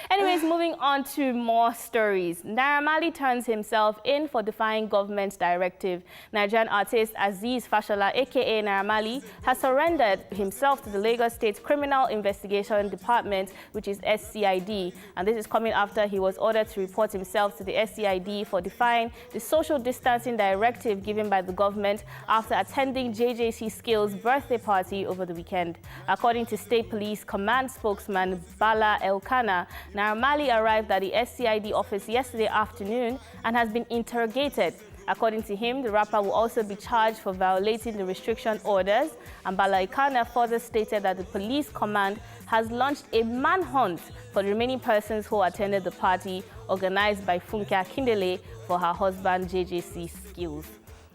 Anyways, moving on to more stories. Naira Marley turns himself in for defying government directive. Nigerian artist Azeez Fashola, a.k.a. Naira Marley, has surrendered himself to the Lagos State Criminal Investigation Department, which is SCID. And this is coming after he was ordered to report himself to the SCID for defying the social distancing directive given by the government after attending JJC Skillz' birthday party over the weekend. According to State Police Command spokesman Bala Elkanah, Naira Marley arrived at the SCID office yesterday afternoon and has been interrogated. According to him, the rapper will also be charged for violating the restriction orders, and Bala Elkanah further stated that the police command has launched a manhunt for the remaining persons who attended the party organized by Funke Akindele for her husband JJC Skillz.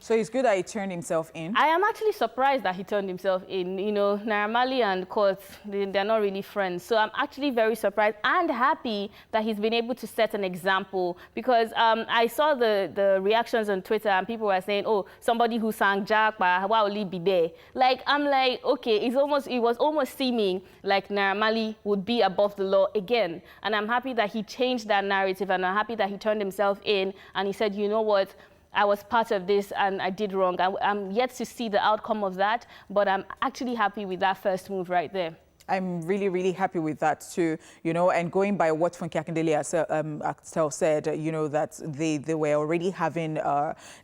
So it's good that he turned himself in? I am actually surprised that he turned himself in. You know, Naira Marley and Court, they're not really friends. So I'm actually very surprised and happy that he's been able to set an example, because I saw the reactions on Twitter and people were saying, oh, somebody who sang Jackpa, why will he be there? Like, I'm like, okay, it was almost seeming like Naira Marley would be above the law again. And I'm happy that he changed that narrative, and I'm happy that he turned himself in and he said, you know what? I was part of this and I did wrong. I'm yet to see the outcome of that, but I'm actually happy with that first move right there. I'm really, really happy with that too, you know, and going by what Funke Akindele said, you know, that they were already having,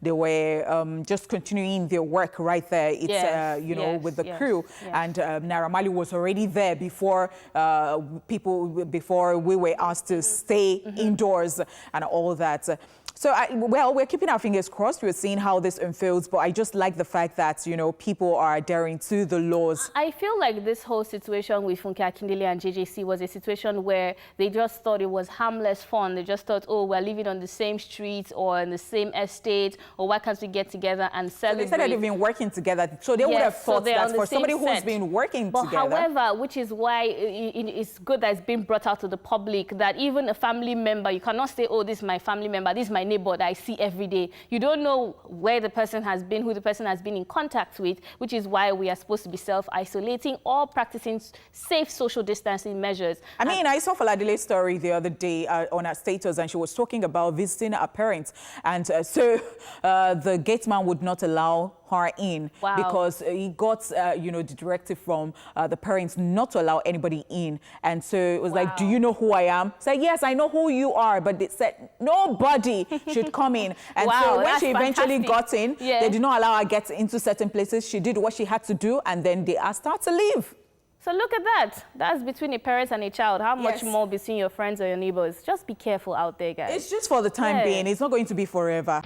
they were just continuing their work right there, it's, you know, with the crew. Yes. And Naira Marley was already there before before we were asked to stay indoors and all that. So, well, we're keeping our fingers crossed. We're seeing how this unfolds, but I just like the fact that, you know, people are adhering to the laws. I feel like this whole situation with Funke Akindele and JJC was a situation where they just thought it was harmless fun. They just thought, oh, we're living on the same street or in the same estate, or why can't we get together and celebrate? So they said they've been working together, so they would have thought that for somebody who's been working together. However, which is why it's good that it's been brought out to the public that even a family member, you cannot say, oh, this is my family member, this is my neighbor that I see every day. You don't know where the person has been, who the person has been in contact with, which is why we are supposed to be self-isolating or practicing safe social distancing measures. I mean, I saw Faladile's story the other day on her status, and she was talking about visiting her parents. And so the gate man would not allow her in because he got, you know, the directive from the parents not to allow anybody in. And so it was like, do you know who I am? I said, yes, I know who you are. But they said, nobody should come in. And so when she eventually got in, they did not allow her to get into certain places. She did what she had to do, and then they asked her to leave. So look at that. That's between a parent and a child. How much more between your friends or your neighbors? Just be careful out there, guys. It's just for the time being. It's not going to be forever.